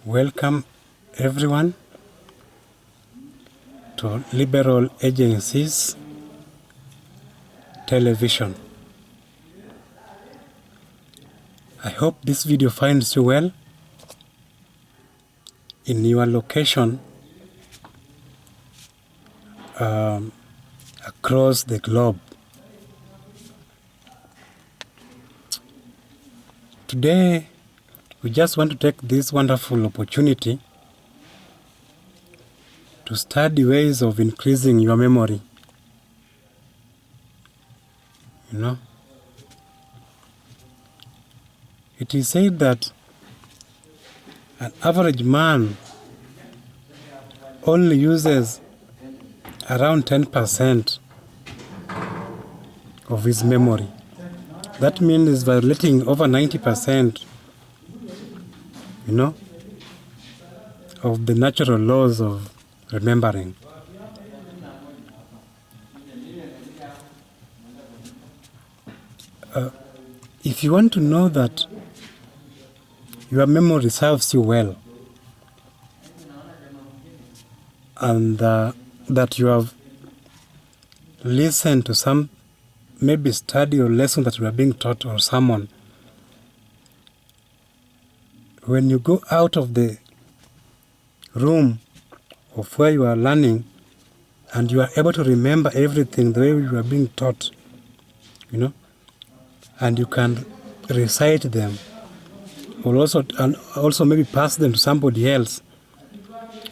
Welcome everyone to Liberal Agencies Television. I hope this video finds you well in your location across the globe. Today, we just want to take this wonderful opportunity to study ways of increasing your memory. It is said that an average man only uses around 10% of his memory. That means he's violating over 90%, of the natural laws of remembering. If you want to know that your memory serves you well and that you have listened to some maybe study or lesson that you are being taught or someone, when you go out of the room of where you are learning and you are able to remember everything the way you are being taught, and you can recite them or also maybe pass them to somebody else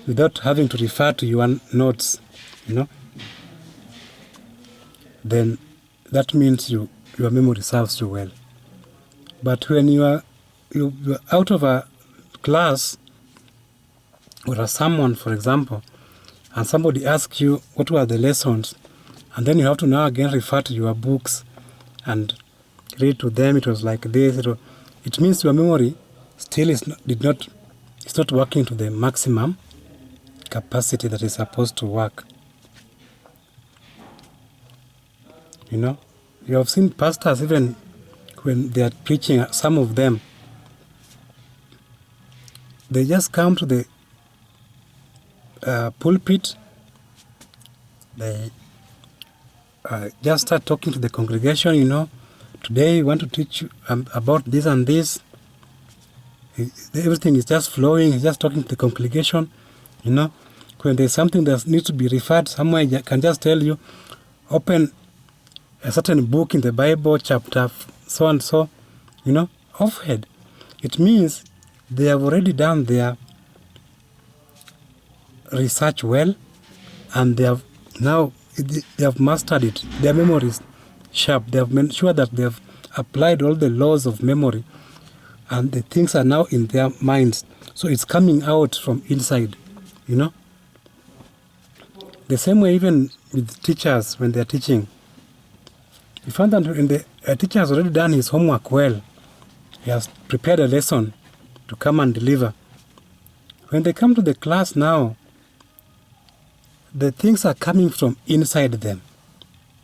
without having to refer to your notes, then that means your memory serves you well. But when you're out of a class or someone, for example, and somebody asks you what were the lessons, and then you have to now again refer to your books and read to them, it was like this, it means your memory still is not working to the maximum capacity that is supposed to work. You have seen pastors, even when they are preaching, some of them, they just come to the pulpit, they just start talking to the congregation, today we want to teach you about this and this. Everything is just flowing, he's just talking to the congregation, When there's something that needs to be referred somewhere, I can just tell you, open a certain book in the Bible, chapter so and so, off head. It means they have already done their research well, and they have mastered it. Their memory is sharp. They have made sure that they have applied all the laws of memory, and the things are now in their minds. So it's coming out from inside, The same way even with teachers when they are teaching. You find that when the teacher has already done his homework well, he has prepared a lesson to come and deliver. When they come to the class now, the things are coming from inside them.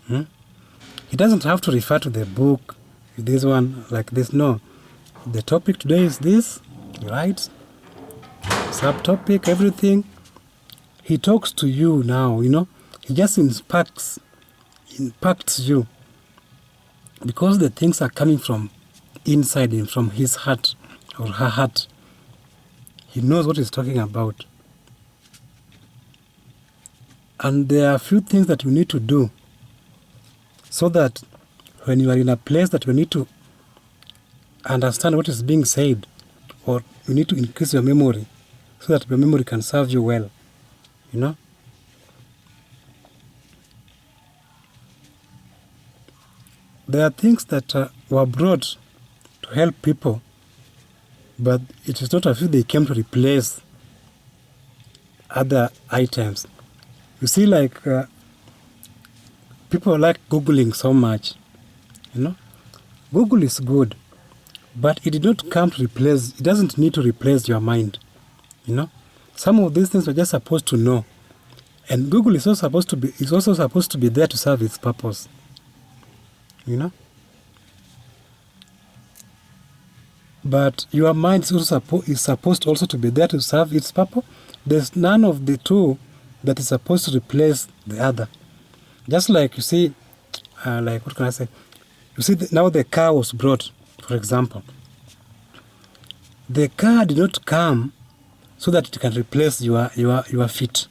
He doesn't have to refer to the book, this one, like this. No. The topic today is this, right? Subtopic, everything. He talks to you now, He just impacts you. Because the things are coming from inside him, from his heart or her heart. He knows what he's talking about. And there are a few things that you need to do so that when you are in a place that you need to understand what is being said, or you need to increase your memory so that your memory can serve you well, There are things that were brought to help people, but it is not as if they came to replace other items. You see, like people like Googling so much, Google is good, but it did not come to replace, it doesn't need to replace your mind, Some of these things we're just supposed to know. And Google is also supposed to be there to serve its purpose. but your mind is also is supposed also to be there to serve its purpose. There's none of the two that is supposed to replace the other. Just like you see, like what can I say? You see, now the car was brought, for example. The car did not come so that it can replace your feet.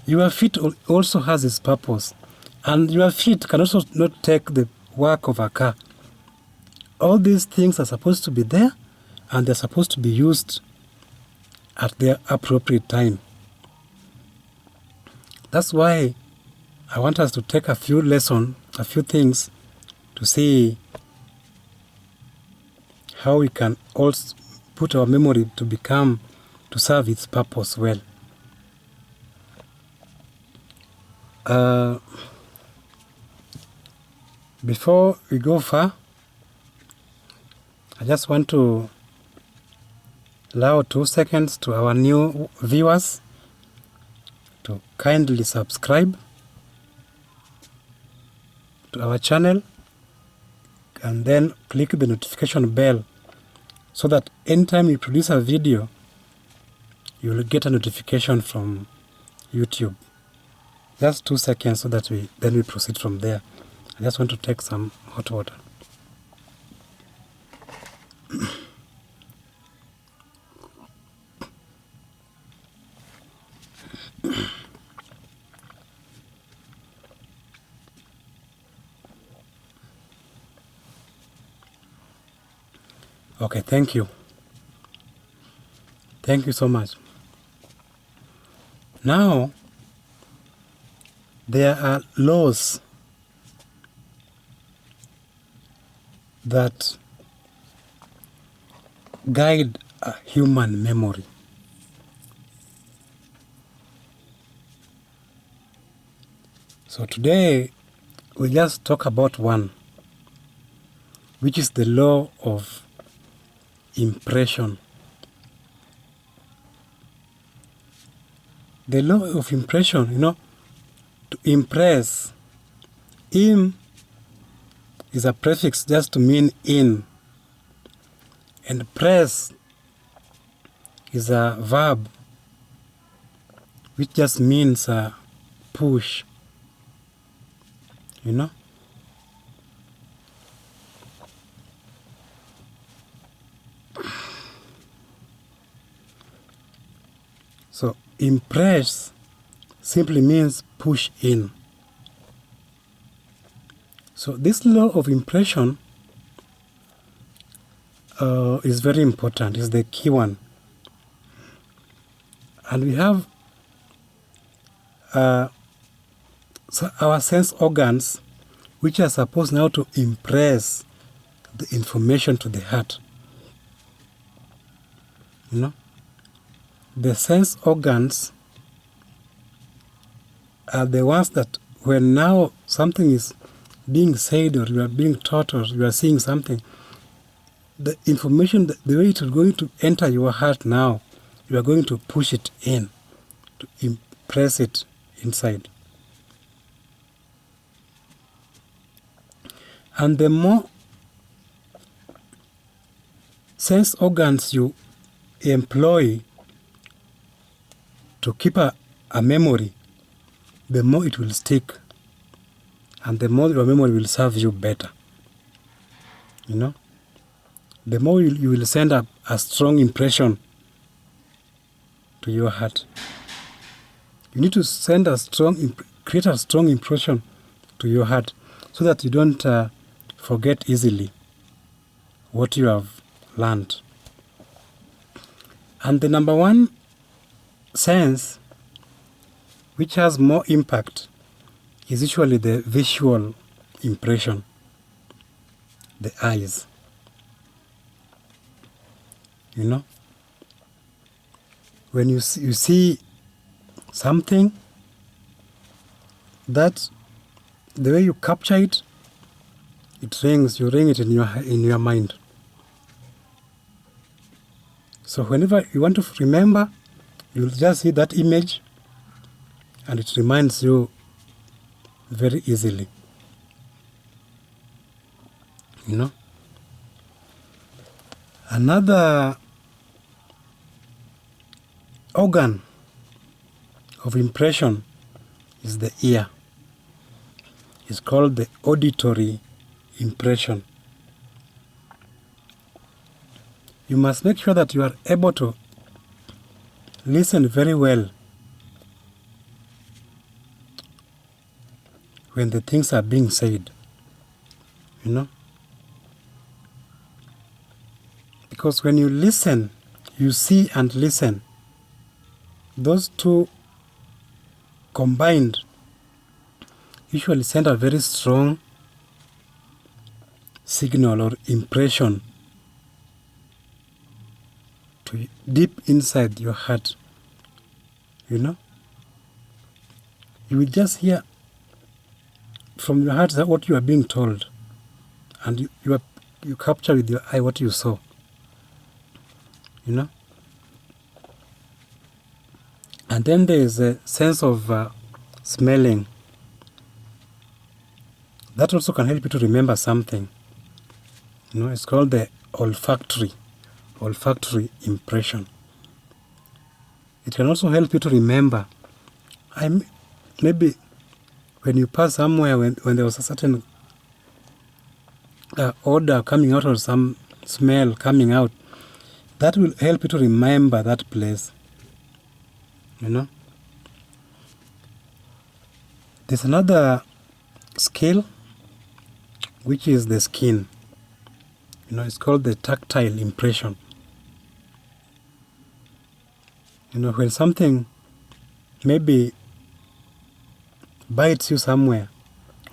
Your feet also has its purpose, and your feet can also not take the work of a car. All these things are supposed to be there, and they're supposed to be used at their appropriate time. That's why I want us to take a few things to see how we can also put our memory to serve its purpose well. Before we go far, I just want to allow 2 seconds to our new viewers to kindly subscribe to our channel and then click the notification bell so that anytime we produce a video, you will get a notification from YouTube. Just 2 seconds so that we proceed from there. I just want to take some hot water. Okay, thank you. Thank you so much. Now, there are laws that guide a human memory. So today, we just talk about one, which is the law of impression. The law of impression, to impress, im is a prefix just to mean in, and press is a verb which just means push, So impress simply means push in. So this law of impression is very important, is the key one. And we have our sense organs which are supposed now to impress the information to the heart. The sense organs are the ones that when now something is being said or you are being taught or you are seeing something, the information, the way it is going to enter your heart now, you are going to push it in, to impress it inside. And the more sense organs you employ to keep a memory, the more it will stick, and the more your memory will serve you better. The more you will send a strong impression to your heart. You need to create a strong impression to your heart so that you don't forget easily what you have learned. And the number one sense which has more impact is usually the visual impression, the eyes. When you see something, that the way you capture it, you ring it in your mind. So whenever you want to remember, you'll just see that image and it reminds you very easily. Another organ of impression is the ear. It's called the auditory impression. You must make sure that you are able to listen very well when the things are being said, you know. Because when you listen, you see and listen. Those two combined usually send a very strong signal or impression to deep inside your heart, you know. You will just hear from your heart what you are being told, and you capture with your eye what you saw, you know. And then there is a sense of smelling. That also can help you to remember something. You know, it's called the olfactory impression. It can also help you to remember. Maybe when you pass somewhere, when there was a certain odor coming out or some smell coming out, that will help you to remember that place, you know. There's another skill, which is the skin. You know, it's called the tactile impression. You know, when something maybe bites you somewhere,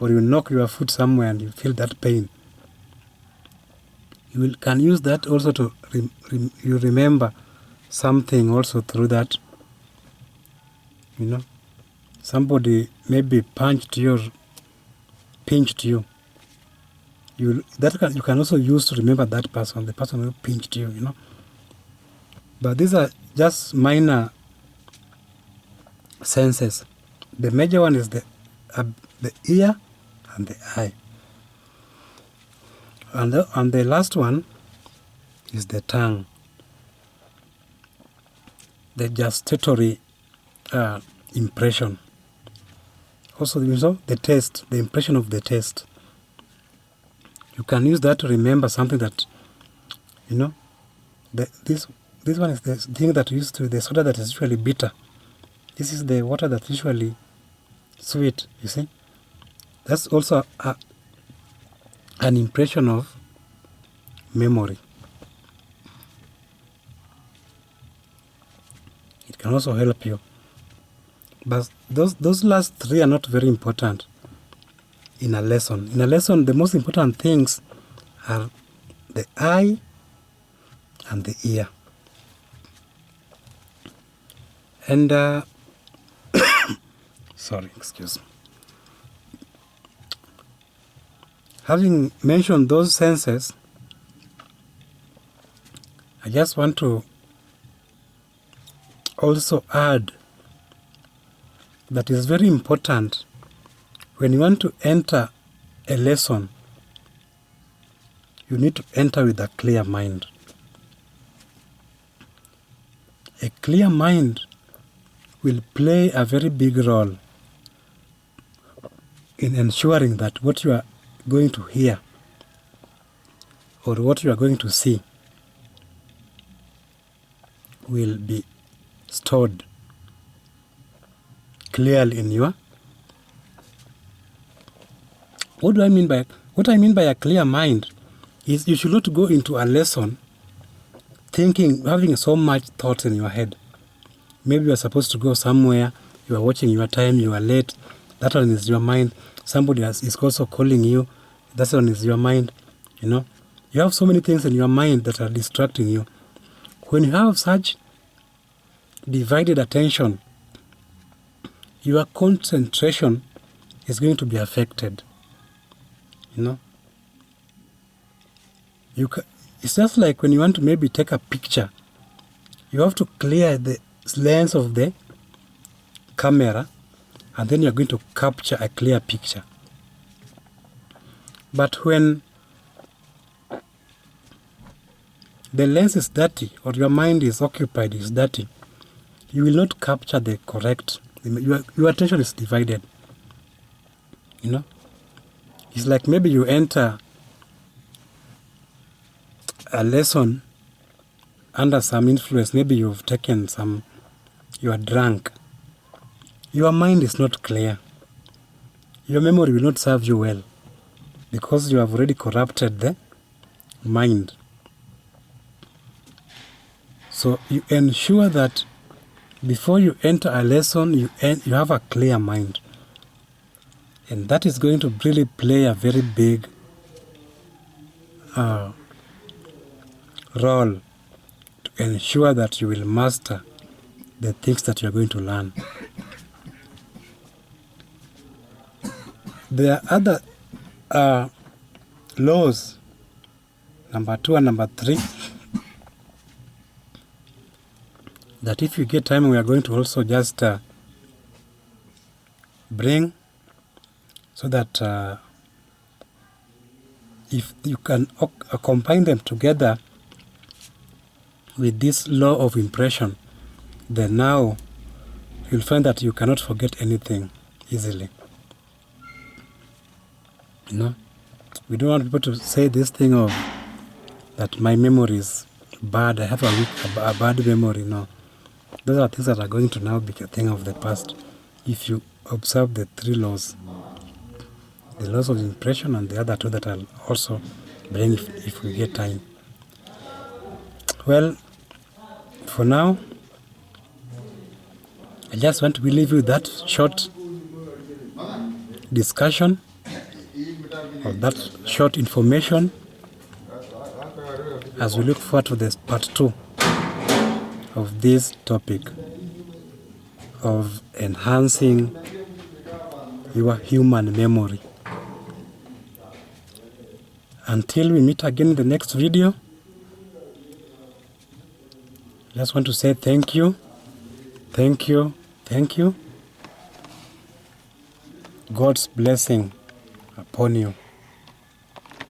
or you knock your foot somewhere and you feel that pain, you can use that also to you remember something also through that. You know, somebody maybe pinched you. You can also use to remember that person, the person who pinched you. You know, but these are just minor senses. The major one is the ear and the eye. And the last one is the tongue, the gustatory impression. Also, you know, the taste, the impression of the taste. You can use that to remember something that, you know, this one is the thing that used to the soda that is usually bitter. This is the water that's usually sweet, you see. That's also an impression of memory. It can also help you. But those last three are not very important in a lesson. In a lesson, the most important things are the eye and the ear. And, sorry, excuse me. Having mentioned those senses, I just want to also add that it's very important when you want to enter a lesson, you need to enter with a clear mind. A clear mind will play a very big role in ensuring that what you are going to hear or what you are going to see will be stored clearly in your. What I mean by a clear mind is you should not go into a lesson having so much thoughts in your head. Maybe you are supposed to go somewhere, you are watching your time, you are late, that one is your mind. Somebody is also calling you, that one is your mind, you know. You have so many things in your mind that are distracting you. When you have such divided attention, your concentration is going to be affected, you know. It's just like when you want to maybe take a picture, you have to clear the lens of the camera, and then you're going to capture a clear picture. But when the lens is dirty or your mind is occupied, is dirty, you will not capture the correct, your attention is divided. You know, it's like maybe you enter a lesson under some influence, maybe you've taken some, you are drunk, your mind is not clear, your memory will not serve you well because you have already corrupted the mind. So you ensure that before you enter a lesson, you have a clear mind. And that is going to really play a very big role to ensure that you will master the things that you are going to learn. There are other laws, number 2 and number 3, that if you get time, we are going to also just bring, so that if you can combine them together with this law of impression, then now you'll find that you cannot forget anything easily. You know, we don't want people to say this thing of that my memory is bad, I have a bad memory. No, those are things that are going to now be a thing of the past if you observe the 3 laws, the laws of impression and the other 2 that I'll also bring if we get time. Well, for now, I just want to leave you that short discussion, or that short information, as we look forward to this part 2 of this topic of enhancing your human memory. Until we meet again in the next video, I just want to say thank you, thank you, thank you. God's blessing upon you.